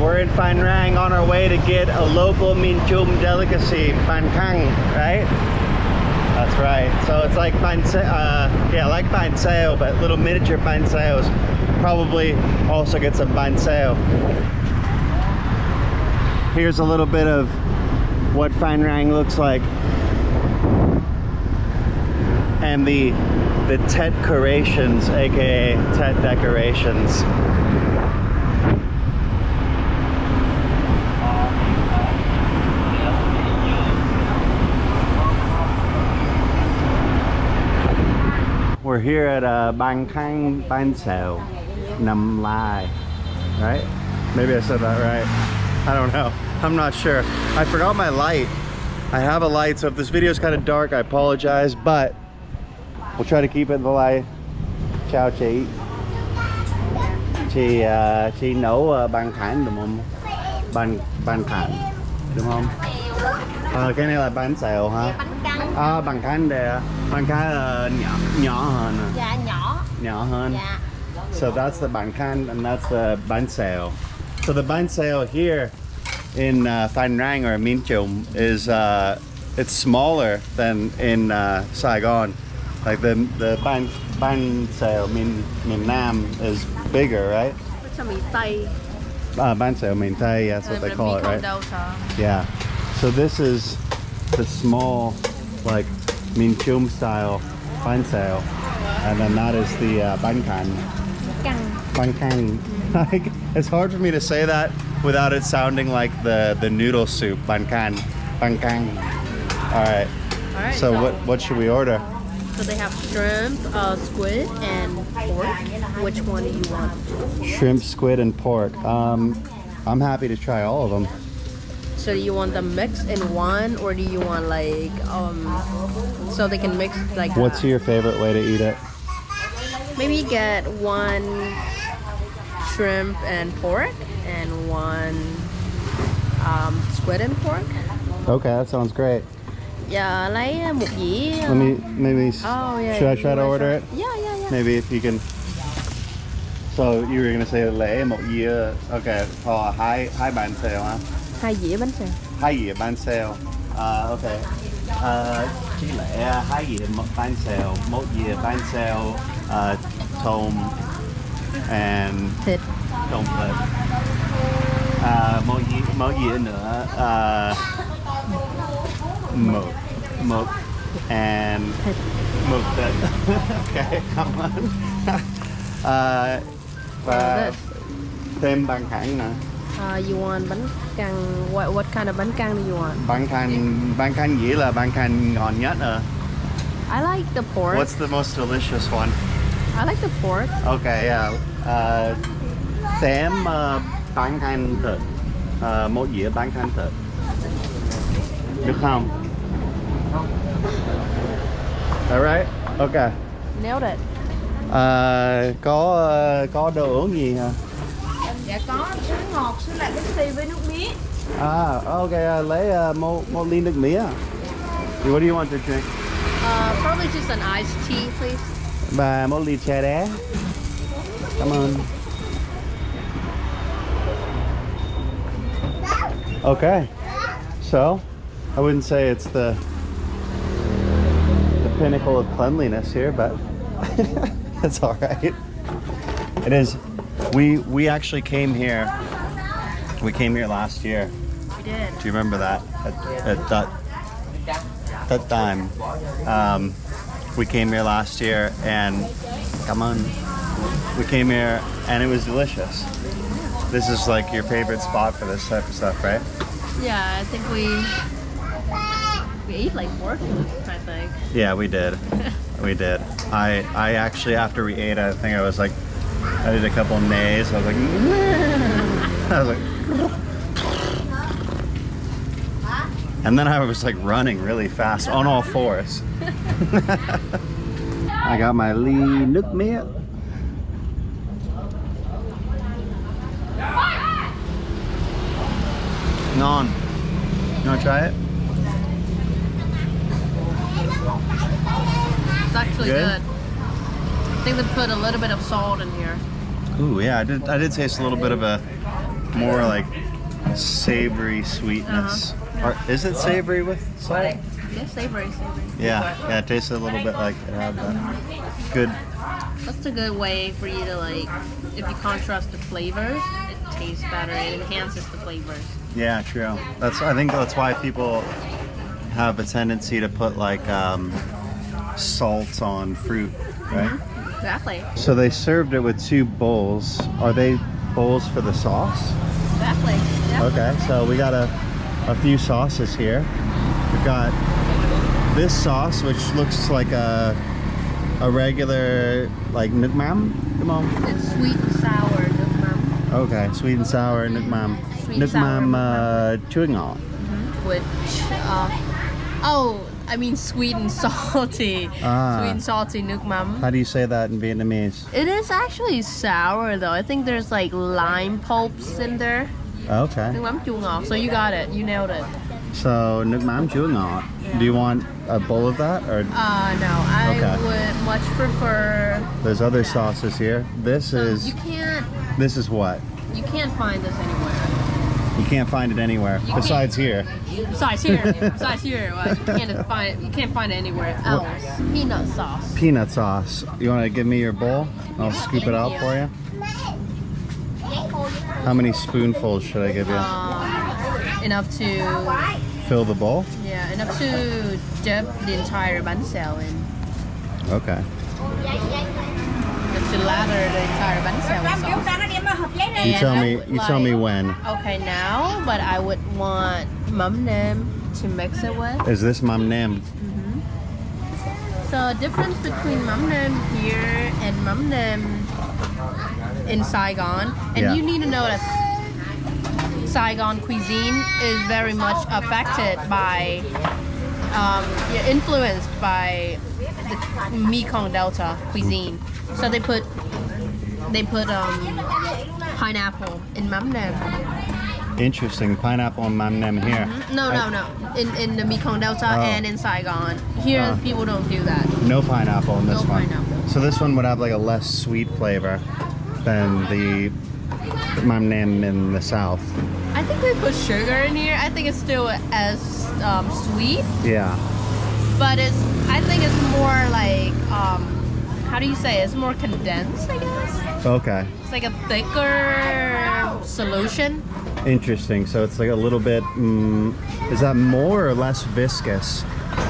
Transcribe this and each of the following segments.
We're in Phan Rang on our way to get a local miền trung delicacy, Banh Can, right? That's right. So it's like yeah, like bánh xèo, but little miniature bánh xèos. Probably also get some bánh xèo. Here's a little bit of what Phan Rang looks like, and the Tet decorations, aka Tet decorations. We're here at Banh Can Bánh Xèo, Năm Lai, right? Maybe I said that right. I don't know. I'm not sure. I forgot my light. I have a light, so if this video is kind of dark, I apologize, but we'll try to keep it in the light. Chào chị. Chị nấu Banh Can đúng không? Banh Can đúng không? Cái này là bánh xèo hả? Banh Can để Banh Can nhỏ hơn. Dạ Nhỏ hơn. Dạ. So that's the Banh Can and that's the bánh xèo. So the bánh xèo here in Phan Rang or miền trung is it's smaller than in Saigon. Like the bánh xèo miền Nam is bigger, right? It's miền Tây. Bánh xèo miền Tây, that's what they call it, right? Yeah. So this is the small, like miền trung style bánh xèo, and then that is the Banh Can. Banh Can. Like, it's hard for me to say that without it sounding like the noodle soup. Banh Can. Banh Can. All right. So what should we order? So they have shrimp, squid, and pork. Which one do you want? Shrimp, squid, and pork. I'm happy to try all of them. So do you want them mixed in one, or do you want like so they can mix like? What's your favorite way to eat it? Maybe get one shrimp and pork, and one squid and pork. Okay, that sounds great. Yeah, lấy một dĩa. Let me maybe. Oh yeah. Should I try to order it? Yeah. Maybe if you can. So you were gonna say lấy một dĩa. Okay, hai bánh xèo hả? 2 dĩa bánh xèo. 2 dĩa bánh xèo. Okay. Chỉ lẽ 2 dĩa bánh xèo, 1 dĩa bánh xèo, tôm and Thịt. tôm thịt. Một dĩa nữa mực and mực thịt. Okay, cảm ơn. Và thêm bánh can nữa. You want bánh căn? What kind of bánh căn do you want? Banh can dĩa là banh can ngon nhất. I like the pork. What's the most delicious one? I like the pork. Okay, yeah. Thêm banh can thịt. Một dĩa banh can thịt. Được không? Alright, okay. Nailed it. Có đồ uống gì hả? Dạ có, sữa ngọt, sữa lạc bánh xì với nước mía. Okay, lấy một ly nước mía. What do you want to drink? Probably just an iced tea, please. Và một ly trà đá. Cảm ơn. Okay, so I wouldn't say it's the pinnacle of cleanliness here, but it's all right. It is. We actually came here. We came here last year. We did. Do you remember that? At that time, we came here last year, and come on, we came here, and it was delicious. This is like your favorite spot for this type of stuff, right? Yeah, I think we ate like pork, I think. Yeah, we did. We did. I actually, after we ate, I think I did a couple of nays. I was like, I was like, and then I was like running really fast on all fours. I got my ly nước mía. Ngon. You wanna try it? It's actually good. I think they put a little bit of salt in here. Ooh, yeah, I did taste a little bit of a more like savory sweetness. Is it savory with salt? Yeah, savory. Yeah, it tastes a little bit like it had that. Good. That's a good way for you to like, if you contrast the flavors, it tastes better. It enhances the flavors. Yeah, true. I think that's why people have a tendency to put like salt on fruit, right? Mm-hmm. Exactly. So they served it with 2 bowls. Are they bowls for the sauce? Exactly. Yep. Okay, so we got a few sauces here. We've got this sauce, which looks like a regular like nước mắm. Come on. It's sweet and sour nước mắm. Okay, sweet and sour nước mắm. Sweet Nước sour mắm chua ngọt. Which, I mean sweet and salty. Sweet and salty nước mắm. How do you say that in Vietnamese? It is actually sour though. I think there's like lime pulps in there. Okay. Nước mắm chua ngọt. So you got it. You nailed it. So nước mắm chua ngọt. Do you want a bowl of that or? No, I would much prefer. There's other sauces here. This is. You can't. This is what? You can't find this anywhere. You can't find it anywhere besides here. Besides here. Well, you can't find it anywhere else. Peanut sauce. Peanut sauce. You want to give me your bowl? I'll scoop it out for you. How many spoonfuls should I give you? Enough to fill the bowl? Yeah, enough to dip the entire bánh xèo in. Okay. Enough to lather the entire bánh xèo sauce. You tell me when. Okay, now, but I would want mắm nêm to mix it with. Is this mắm nêm? So, difference between mắm nêm here and mắm nêm in Saigon, and you need to know that Saigon cuisine is very much affected by, influenced by the Mekong Delta cuisine. So they put pineapple in mắm nêm. Interesting. Pineapple and mắm nêm here. No. In the Mekong Delta and in Saigon. Here, people don't do that. No pineapple in this one. No pineapple. So this one would have like a less sweet flavor than the mắm nêm in the south. I think they put sugar in here. I think it's still as sweet. Yeah. But I think it's more like, how do you say it? It's more condensed, I guess. Okay. It's like a thicker solution. Interesting. So it's like a little bit, is that more or less viscous?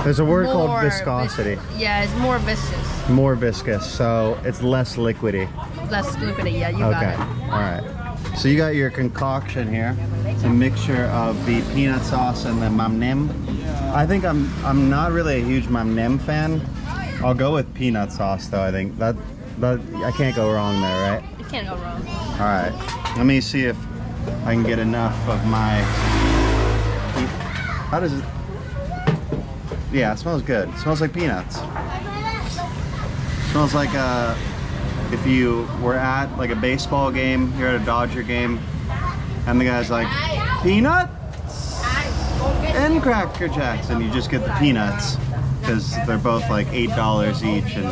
There's a word called viscosity. Yeah, it's more viscous. More viscous, so it's less liquidy. Less liquidy, yeah, you got it. All right. So you got your concoction here. It's a mixture of the peanut sauce and the mắm nêm. I think I'm not really a huge mắm nêm fan. I'll go with peanut sauce though. I think that I can't go wrong there, right? You can't go wrong. All right. Let me see if I can get enough of my. How does it? Yeah, it smells good. It smells like peanuts. It smells like if you were at like a baseball game, you're at a Dodger game, and the guy's like, peanuts and Cracker Jacks, and you just get the peanuts because they're both like $8 each, and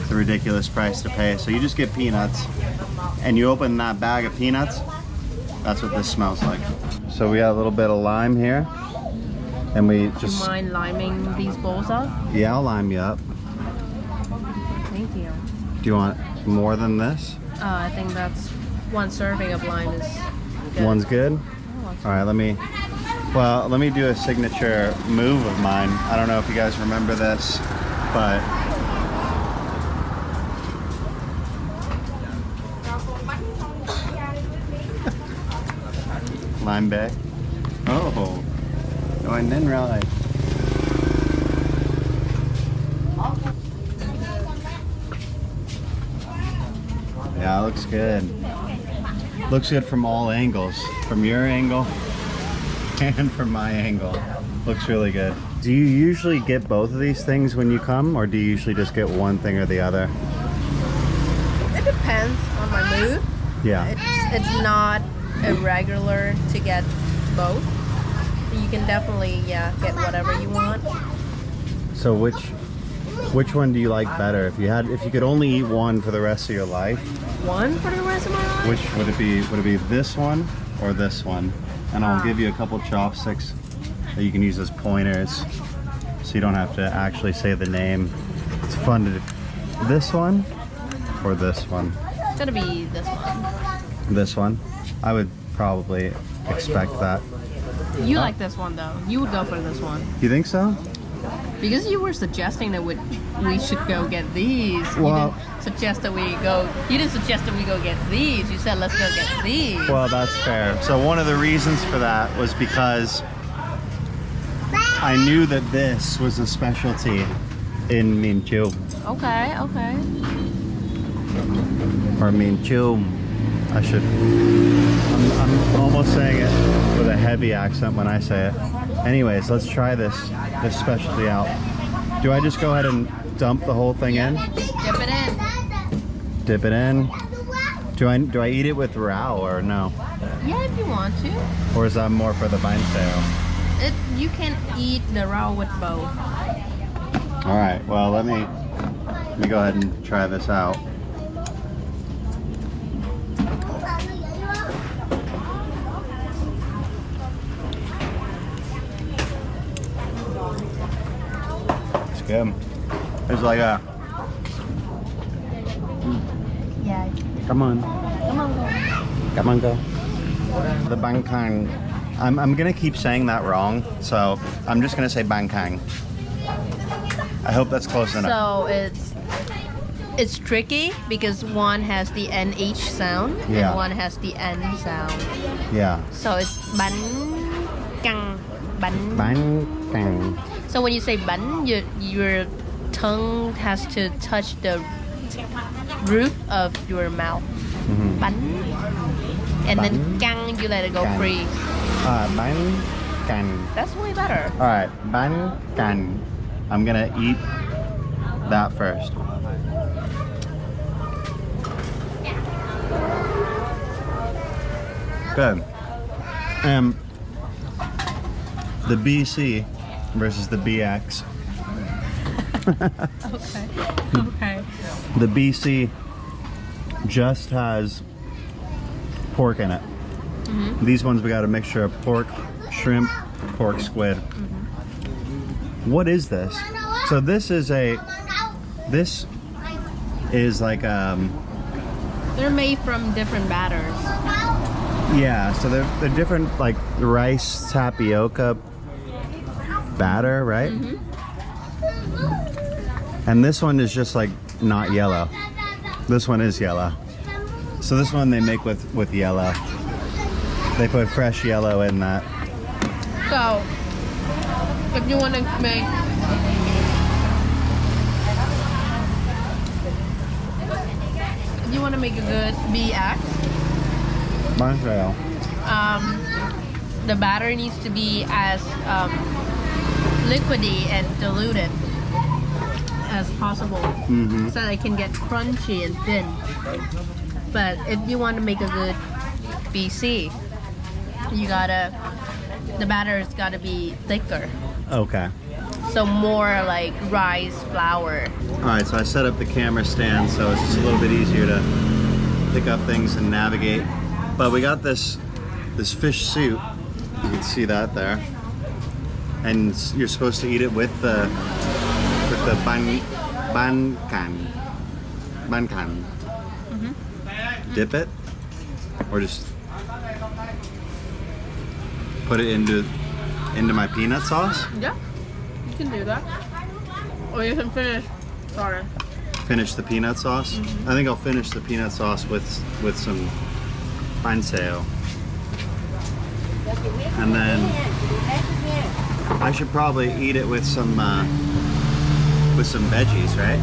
it's a ridiculous price to pay. So you just get peanuts, and you open that bag of peanuts. That's what this smells like. So we got a little bit of lime here, and we just. Do you mind liming these bowls up? Yeah, I'll lime you up. Thank you. Do you want more than this? I think that's one serving of lime is good. One's good? All right, let me do a signature move of mine. I don't know if you guys remember this, but lime bay. Oh, no, I didn't realize. Yeah, it looks good. Looks good from all angles. From your angle and from my angle. Looks really good. Do you usually get both of these things when you come, or do you usually just get one thing or the other? It depends on my mood. Yeah. It's not irregular to get both. You can definitely get whatever you want. So Which one do you like better? If you could only eat one for the rest of your life, One for the rest of my life? which would it be? Would it be this one or this one? And I'll give you a couple chopsticks that you can use as pointers, so you don't have to actually say the name. It's fun to do. This one or this one? It's gonna be this one. This one? I would probably expect that. You like this one though. You would go for this one. You think so? Because you were suggesting that we should go get these. Well, you didn't suggest that we go get these. You said let's go get these. well, that's fair. So one of the reasons for that was because I knew that this was a specialty in Miền Trung. Okay, okay. Or Miền Trung. I'm almost saying it with a heavy accent when I say it. Anyways, let's try this specialty out. Do I just go ahead and dump the whole thing in? Dip it in. Dip it in. Do I eat it with raw or no? Yeah, if you want to. Or is that more for the bánh xèo? You can eat the raw with both. All right. Well, let me go ahead and try this out. It's good. It's like a. Yeah. Come on. Come on, go. Come on, go. The Banh Can. I'm gonna keep saying that wrong, so I'm just gonna say Banh Can. I hope that's close enough. So it's tricky because one has the NH sound and one has the N sound. Yeah. So it's Banh Can. Banh Can. So when you say Bánh, your tongue has to touch the roof of your mouth. Mm-hmm. Bánh. And then Can, you let it go free. Banh Can. That's way better. All right, Banh Can. I'm gonna eat that first. Good. The BC versus the BX. Okay. The BC just has pork in it. Mm-hmm. These ones we got a mixture of pork, shrimp, pork, squid. Mm-hmm. What is this? So this is like They're made from different batters. yeah, so they're different, like rice tapioca batter, right? Mm-hmm. And this one is just like not yellow. This one is yellow. So this one they make with yellow. They put fresh yellow in that. So if you want to make a good BX, the batter needs to be as liquidy and diluted as possible, Mm-hmm. so it can get crunchy and thin. But if you want to make a good BC, the batter's gotta be thicker. Okay. So more like rice flour. Alright, so I set up the camera stand so it's just a little bit easier to pick up things and navigate. But we got this fish soup. You can see that there. And you're supposed to eat it with the Banh Can. Banh Can. Mm-hmm. Dip it? Or just put it into my peanut sauce? Yeah, you can do that. Or you can Finish the peanut sauce? Mm-hmm. I think I'll finish the peanut sauce with some bánh xèo. And then I should probably eat it with some veggies, right?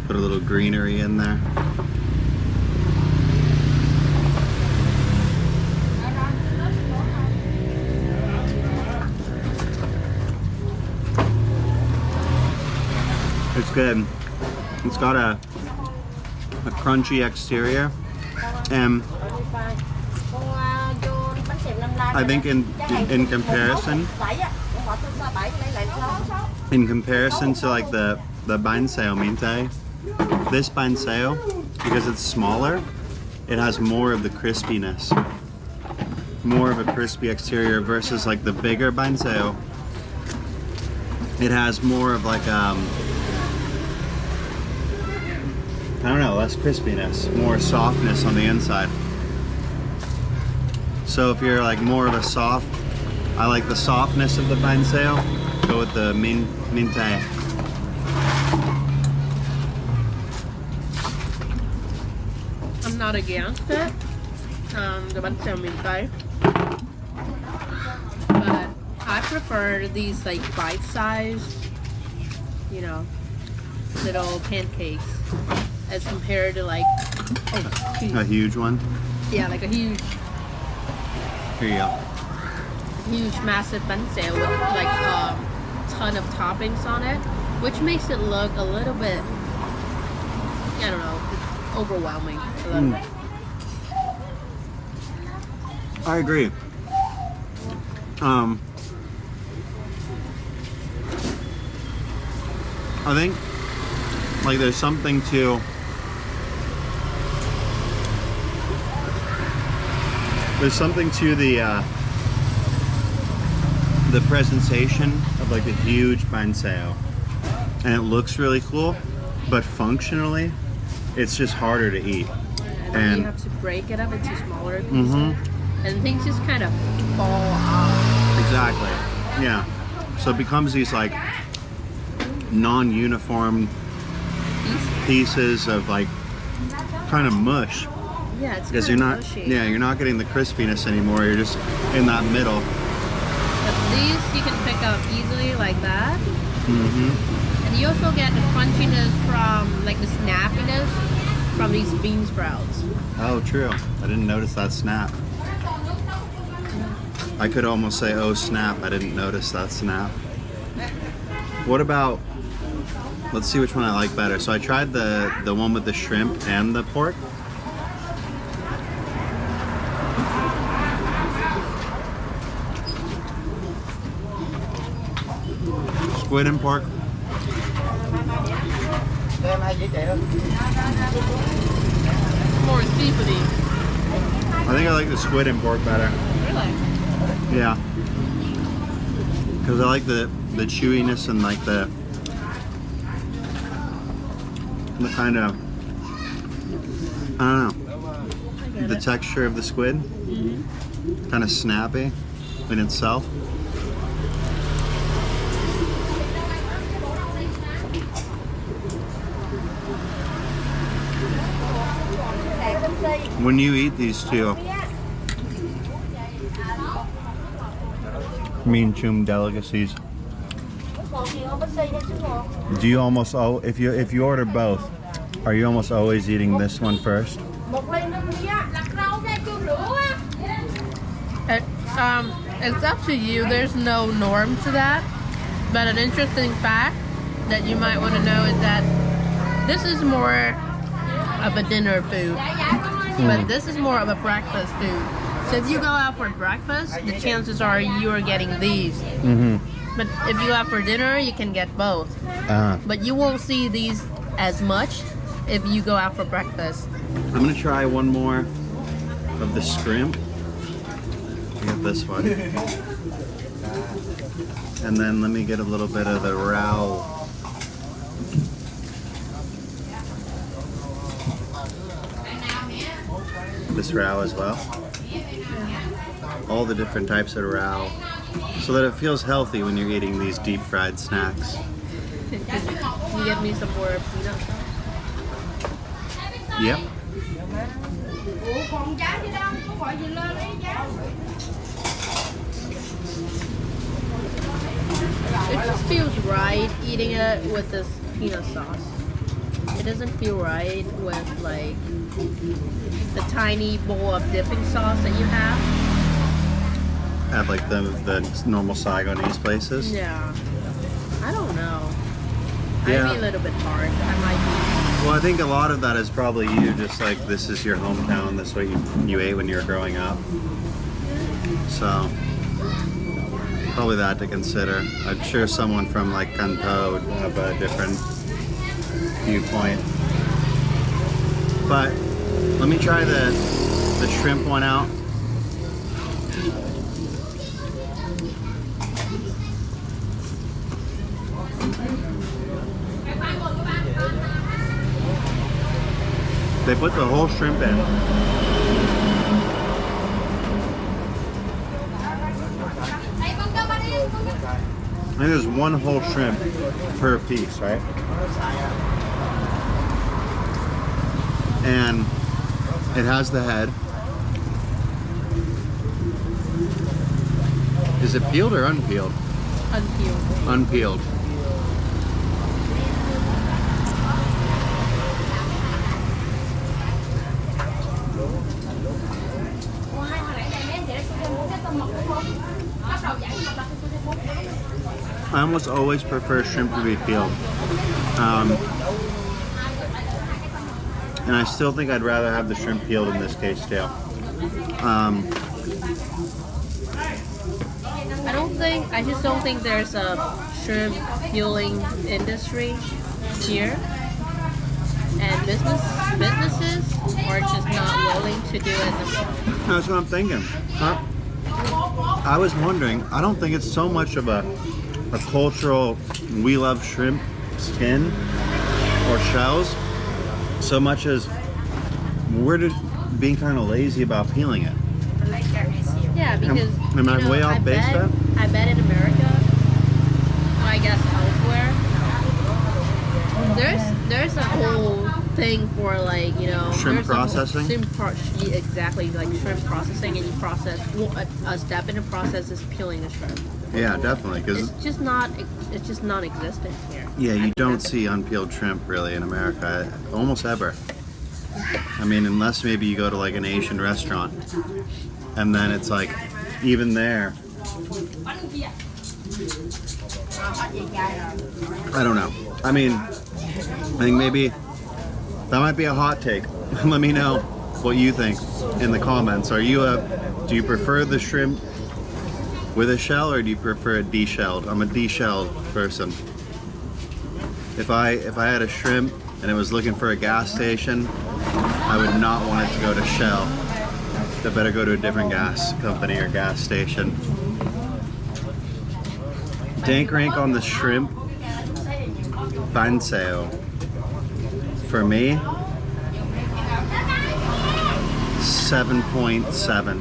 Put a little greenery in there. It's good. It's got a crunchy exterior, and I think in comparison to like the bánh xèo miền Tây, this bánh xèo, because it's smaller, it has more of the crispiness, more of a crispy exterior versus like the bigger bánh xèo. It has more of like I don't know, less crispiness, more softness on the inside. So if you're like more of a soft, I like the softness of the bánh xèo, go with the miền Tây. I'm not against it, the bánh xèo miền Tây, but I prefer these like bite-sized, you know, little pancakes as compared to like A huge one. Yeah, like a huge. Here you go. Huge, massive bánh xèo with like a ton of toppings on it, which makes it look a little bit, I don't know, overwhelming a little bit. I agree. I think like there's something to the presentation of like the huge bánh xèo, and it looks really cool, but functionally it's just harder to eat. And you have to break it up into smaller pieces, and things just kind of fall off. Exactly. Yeah. So it becomes these like non-uniform pieces of like kind of mush. Yeah, it's because kind you're of not mushy. yeah, you're not getting the crispiness anymore. You're just in that middle. But these you can pick up easily like that. Mm-hmm. And you also get the crunchiness from like the snappiness from these bean sprouts. Oh, true. I didn't notice that snap. I could almost say, oh snap, I didn't notice that snap. What about, let's see which one I like better. So I tried the one with the shrimp and the pork. Squid and pork. More seafoody. I think I like the squid and pork better. Really? Yeah. Because I like the chewiness and like the kind of, I don't know, the texture of the squid. Kind of snappy in itself. When you eat these two miền Trung delicacies, do you almost if you order both, are you almost always eating this one first? It's up to you. There's no norm to that. But an interesting fact that you might want to know is that this is more of a dinner food, but this is more of a breakfast food. So if you go out for breakfast, the chances are you are getting these. But if you go out for dinner, you can get both. But you won't see these as much if you go out for breakfast. I'm gonna try one more of the shrimp. Get this one, and then let me get a little bit of the roux. This roux as well. All the different types of roux, so that it feels healthy when you're eating these deep fried snacks. You get me some more peanuts. Yep. It just feels right eating it with this peanut sauce. It doesn't feel right with like the tiny bowl of dipping sauce that you have. At like the normal Saigonese places. Yeah. I don't know. Yeah. I'd be a little bit hard. I might Well, I think a lot of that is probably you, just like this is your hometown, this is what you ate when you were growing up. So probably that to consider. I'm sure someone from like Kanto would have a different viewpoint. But let me try the shrimp one out. They put the whole shrimp in. I think there's one whole shrimp per piece, right? And it has the head. Is it peeled or unpeeled? Unpeeled. Unpeeled. I almost always prefer shrimp to be peeled. And I still think I'd rather have the shrimp peeled in this case too. I just don't think there's a shrimp peeling industry here. And businesses are just not willing to do it. That's what I'm thinking. I was wondering, I don't think it's so much of a cultural, we love shrimp skin or shells, so much as we're just being kind of lazy about peeling it. Yeah, because am I way off base there? I bet in America, well, I guess elsewhere, there's a whole thing for like, you know, shrimp processing. Exactly, like shrimp processing, and you process a step in the process is peeling the shrimp. Yeah, definitely, because it's just non-existent here. Yeah, you don't see unpeeled shrimp really in America, almost ever. I mean, unless maybe you go to like an Asian restaurant, and then it's like, even there, I don't know. I mean, I think maybe that might be a hot take. Let me know what you think in the comments. Do you prefer the shrimp with a shell, or do you prefer it deshelled? I'm a deshelled person. If I had a shrimp and it was looking for a gas station, I would not want it to go to Shell. They better go to a different gas company or gas station. Dank rank on the shrimp pancakes. For me, 7.7.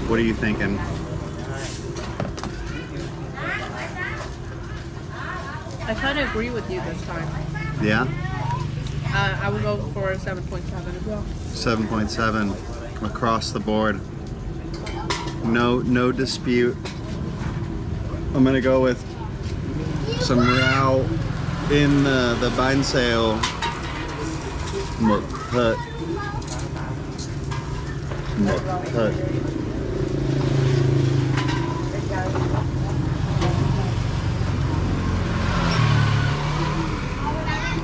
What are you thinking? I kind of agree with you this time. Yeah? I would go for 7.7 as well. 7.7 across the board. No dispute. I'm gonna go with some rao in the Banh sale. Mực thịt.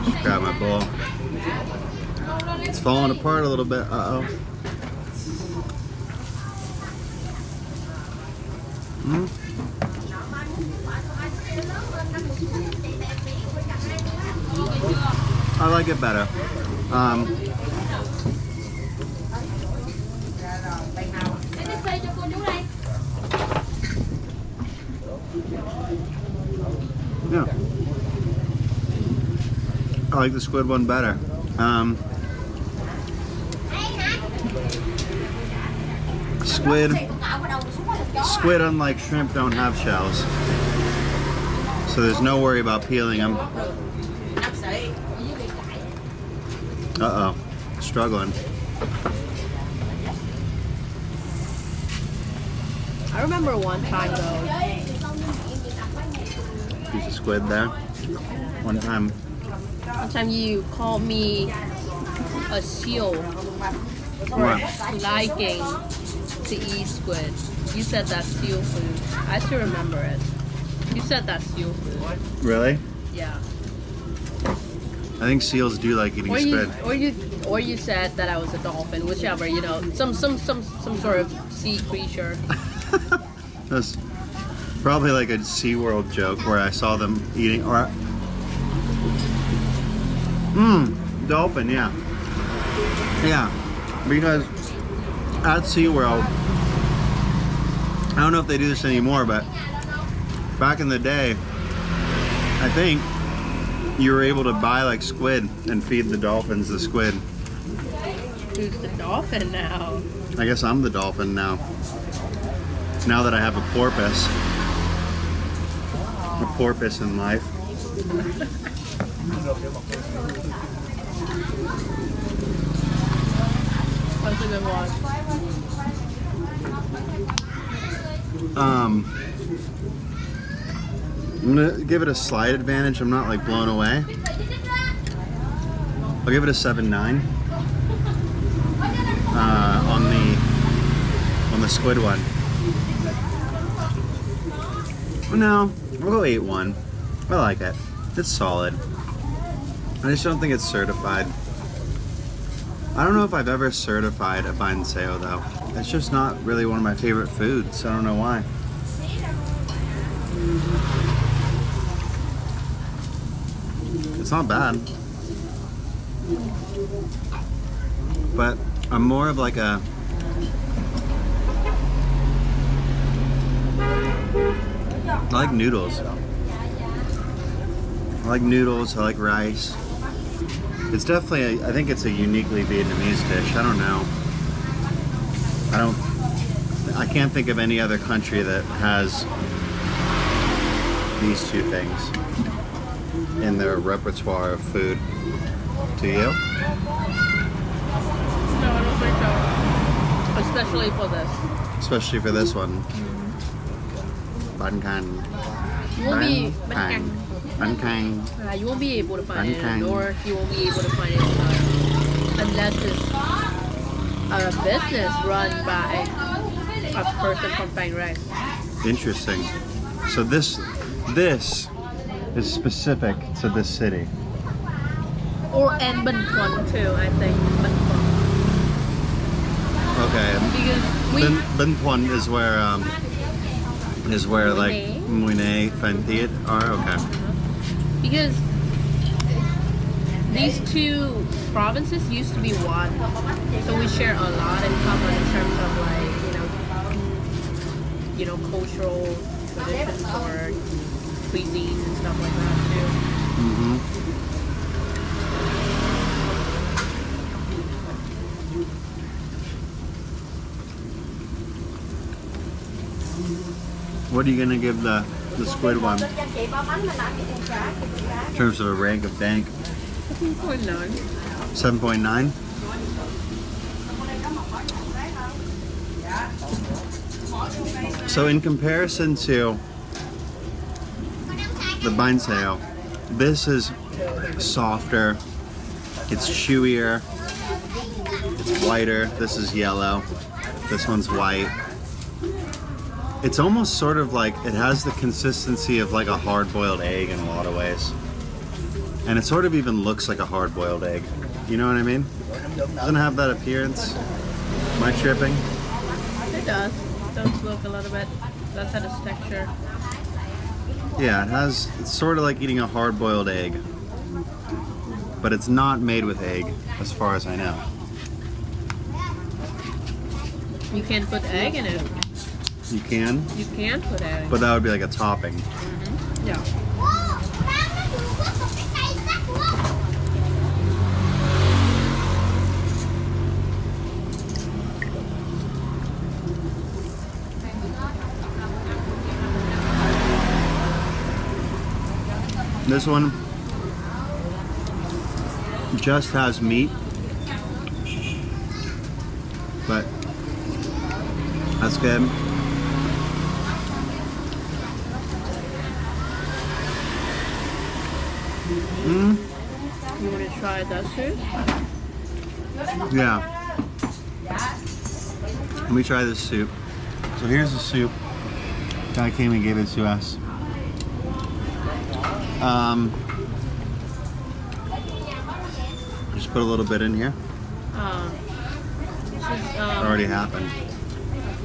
Just grab my bowl. It's falling apart a little bit. Uh-oh. I like it better. Yeah. I like the squid one better. Squid, unlike shrimp, don't have shells, so there's no worry about peeling them. Uh-oh, struggling. I remember one time though. Piece of squid there. One time You called me a seal for liking to eat squid. You said that's seal food. I still remember it. You said that's seal food. Really? Yeah. I think seals do like eating squid. Or you or you said that I was a dolphin, whichever, you know, some sort of sea creature. That's probably like a SeaWorld joke where I saw them eating, or dolphin, yeah. Yeah, because at SeaWorld, I don't know if they do this anymore, but back in the day, I think you were able to buy like squid and feed the dolphins the squid. Who's the dolphin now? I guess I'm the dolphin now. Now that I have a porpoise. A porpoise in life. That's a good one. I'm gonna give it a slight advantage. I'm not like blown away. I'll give it a 7.9 on the squid one. No, we'll go 8.1. I like it. It's solid. I just don't think it's certified. I don't know if I've ever certified a bánh xèo though. It's just not really one of my favorite foods. I don't know why. It's not bad. But I'm more of like a I like noodles. I like noodles, I like rice. It's definitely, I think it's a uniquely Vietnamese dish. I don't know. I can't think of any other country that has these two things in their repertoire of food. Do you? No, I don't think so. Especially for this. Especially for this one. Banh Can. You won't be Banh Can. Banh Can. You won't be able to find it in Banh the Can. north. You won't be able to find it unless it's a business run by a person from Phan Rang. Interesting. So this is specific to this city. Or and Binh Thuan too, I think. Binh Thuan. Okay. Because we Binh Thuan is where like Nguyên, Phan Thiet are. Okay. because these two provinces used to be one, so we share a lot in common in terms of like cultural traditions or cuisine and stuff like that too. What are you gonna give the squid one in terms of a rank of dank? 7.9. 7.9. So in comparison to the bánh xèo, this is softer, it's chewier, it's whiter. This is yellow, this one's white. It's almost sort of like, it has the consistency of like a hard-boiled egg in a lot of ways. And it sort of even looks like a hard-boiled egg. You know what I mean? Doesn't have that appearance. Am I tripping? It does. It does look a little bit. That's had its texture. Yeah, it's sort of like eating a hard-boiled egg. But it's not made with egg, as far as I know. You can't put egg in it. You can? You can put egg. But that would be like a topping. Yeah. This one just has meat, but that's good. You want to try that soup? Yeah. Let me try this soup. So here's the soup. Guy came and gave it to us. Just put a little bit in here. Already happened.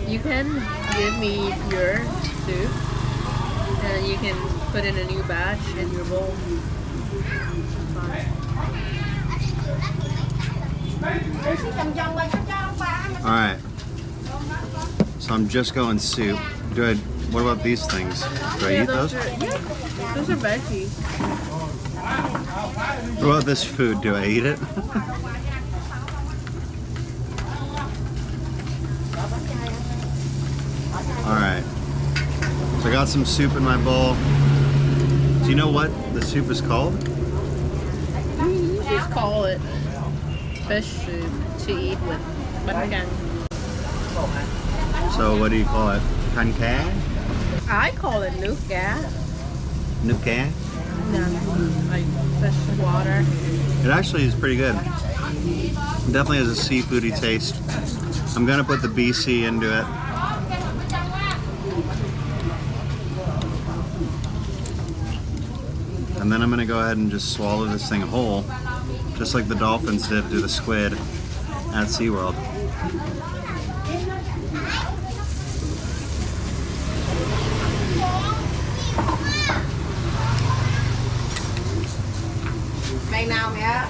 You can give me your soup, and you can put in a new batch in your bowl. All right. So I'm just going soup. What about these things? Do I eat those? Those are veggies. What about this food? Do I eat it? Alright. So I got some soup in my bowl. Do you know what the soup is called? You just call it fish soup to eat with Banh Can. So what do you call it? Pancakes? I call it nước cá. Nước cá? No, like fish water. It actually is pretty good. It definitely has a seafoody taste. I'm gonna put the BC into it. And then I'm gonna go ahead and just swallow this thing whole, just like the dolphins did to the squid at SeaWorld. Đây nào mẹ?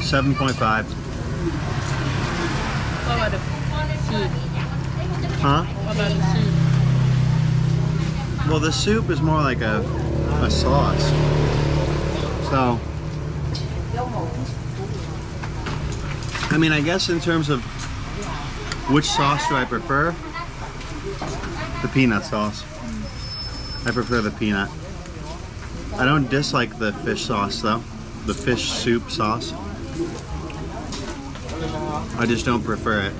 7.5. What about the soup? Huh? What about the soup? Well, the soup is more like a sauce. So, I mean, I guess in terms of which sauce do I prefer? The peanut sauce. I prefer the peanut. I don't dislike the fish sauce though. The fish soup sauce. I just don't prefer it.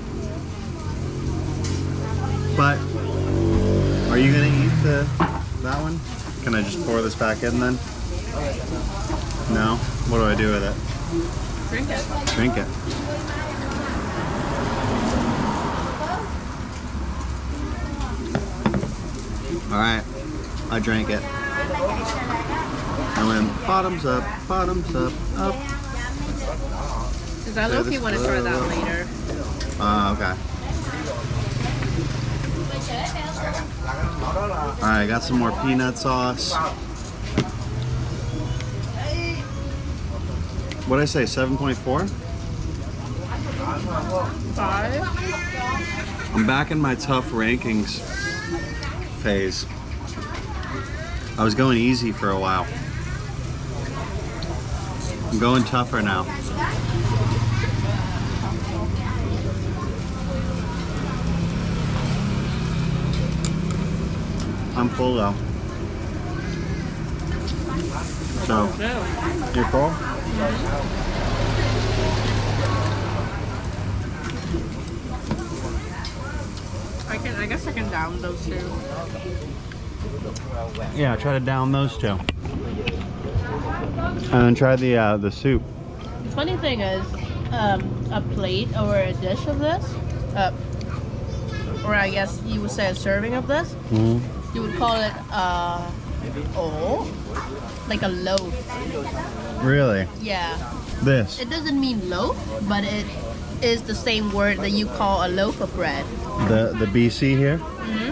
But are you gonna eat that one? Can I just pour this back in then? No? What do I do with it? Drink it. Drink it. Alright, I drank it. I went bottoms up, up. Because I low-key want to try that later. Okay. Alright, I got some more peanut sauce. What did I say, 7.4? 5. I'm back in my tough rankings phase. I was going easy for a while. I'm going tougher now. I'm full though. So, you're full? I guess I can down those two. Yeah, try to down those two. And then try the soup. The funny thing is, a plate or a dish of this, or I guess you would say a serving of this, you would call it like a loaf. Really? Yeah. This? It doesn't mean loaf, but it is the same word that you call a loaf of bread. The BC here?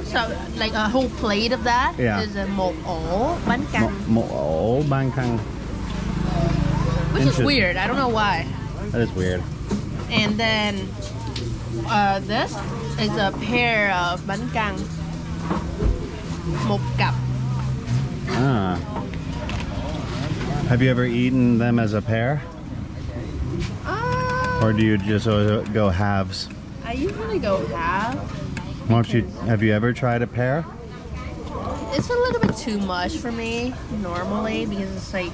So like a whole plate of that is a một ổ bánh căn. Một ổ bánh căn. Which is weird. I don't know why. That is weird. And then this is a pair of bánh căn. Một cặp. Ah. Have you ever eaten them as a pair? Or do you just go halves? I usually go half. Have you ever tried a pair? It's a little bit too much for me normally because it's like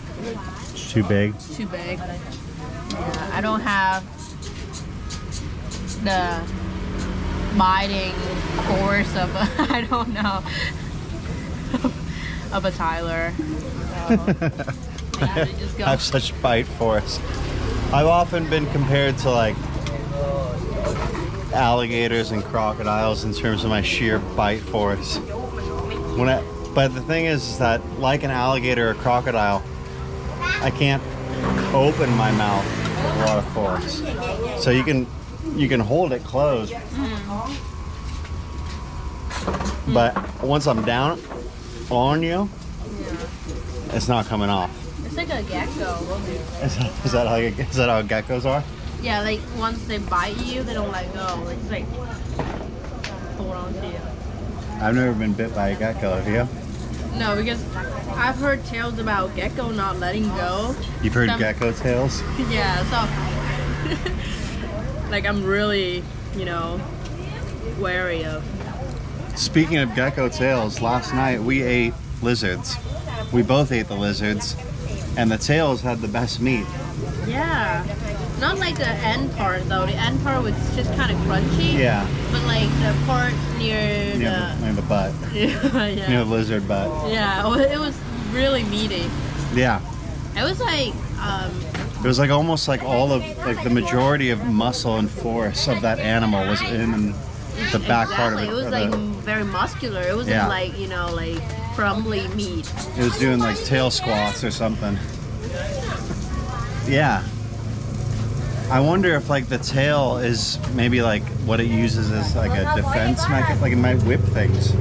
It's too big. It's too big. Yeah, I don't have the biting force of a, I don't know, of a Tyler. So, yeah, just go. I have such bite force. I've often been compared to like alligators and crocodiles in terms of my sheer bite force. But the thing is that, like an alligator or crocodile, I can't open my mouth with a lot of force. So you can hold it closed. But once I'm down on you, it's not coming off. It's like a gecko. Is that how geckos are? Yeah, like once they bite you, they don't let go. It's like hold on to you. I've never been bit by a gecko, have you? No, because I've heard tales about gecko not letting go. You've heard gecko tales? Yeah, so like I'm really, you know, wary of. Speaking of gecko tails, last night we ate lizards. We both ate the lizards, and the tails had the best meat. Yeah. Not like the end part though. The end part was just kind of crunchy. Yeah. But like the part near the butt. yeah. Near the lizard butt. Yeah, it was really meaty. Yeah. It was like it was like almost like all of like the majority of muscle and force of that animal was in the back part of it. It was like very muscular. It wasn't like, you know, like crumbly meat. It was doing like tail squats or something. Yeah. I wonder if like the tail is maybe like what it uses as like a defense mechanism, like it might whip things.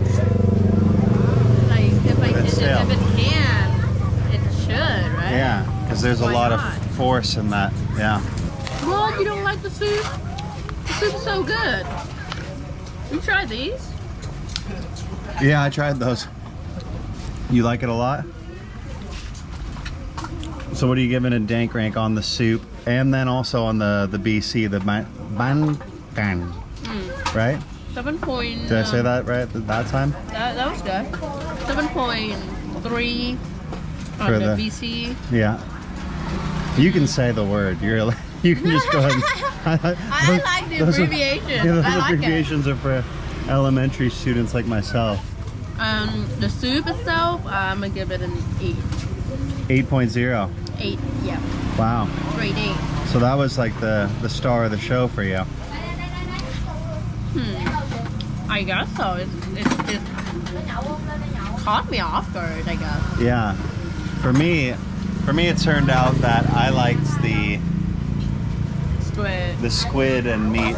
Like if it can, it should, right? Yeah, because there's a lot of force in that. Yeah. What? You don't like the soup? The soup's so good. You tried these? Yeah, I tried those. You like it a lot? So what are you giving a dank rank on the soup and then also on the BC, the Banh Can, right? 7 point... Did I say that right that time? That was good. 7.3 on the BC. Yeah. You can say the word. You can just go ahead. I like the abbreviation. Those I like abbreviations are for elementary students like myself. The soup itself, I'm gonna give it an 8. 8.0. 8, yeah. Wow. Grade 8. So that was like the star of the show for you. I guess so. It caught me off guard, I guess. Yeah. For me, it turned out that I liked the squid and meat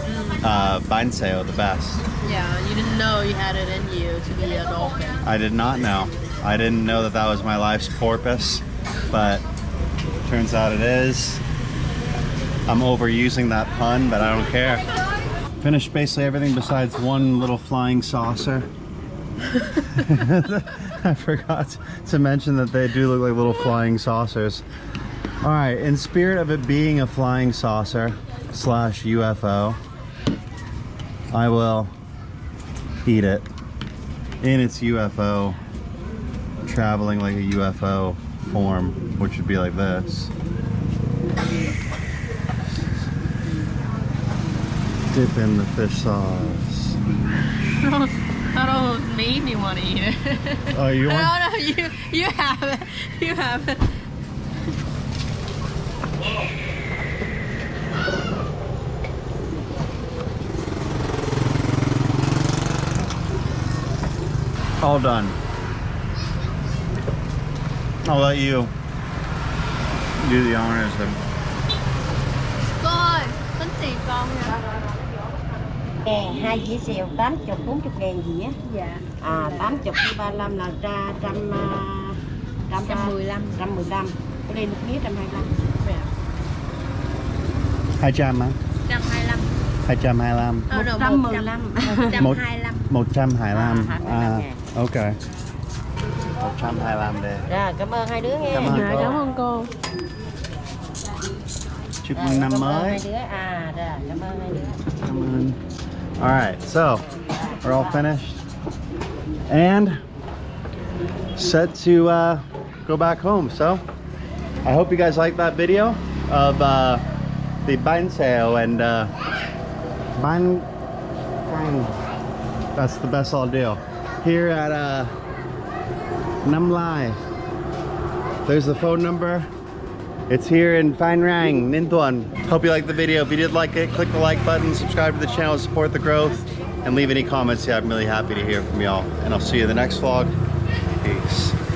Banh Can the best. Yeah, you didn't know you had it in you to be a dolphin. I did not know. I didn't know that was my life's purpose, but turns out it is. I'm overusing that pun, but I don't care. Finished basically everything besides one little flying saucer. I forgot to mention that they do look like little flying saucers. All right, in spirit of it being a flying saucer / UFO, I will eat it in its UFO, traveling like a UFO form, which would be like this. Dip in the fish sauce. That almost made me want to eat it. Oh, you want? No, you have it. You have it. All done. I'll let you do the honors then. Coi, tính tiền con nha. 2 dĩa xèo 80, 40 ngàn dĩa. Dạ. 80 với 35 là ra 115. Cái đây một dĩa 125. Dạ. 200 hả? 125. 225. 115. 125. 125. Ok. 125 đây. Rồi, cảm ơn hai đứa nghe. Cảm ơn cô. Cảm ơn cô. Chúc mừng năm mới. Hai đứa. Rồi, cảm ơn hai đứa. Come on. All right, so we're all finished and set to go back home. So I hope you guys liked that video of the Banh Can and Banh Can. That's the best I'll do. Here at Năm Lai. There's the phone number. It's here in Phan Rang, Ninh Thuan. Hope you liked the video. If you did like it, click the like button, subscribe to the channel to support the growth, and leave any comments. Yeah, I'm really happy to hear from y'all. And I'll see you in the next vlog. Peace.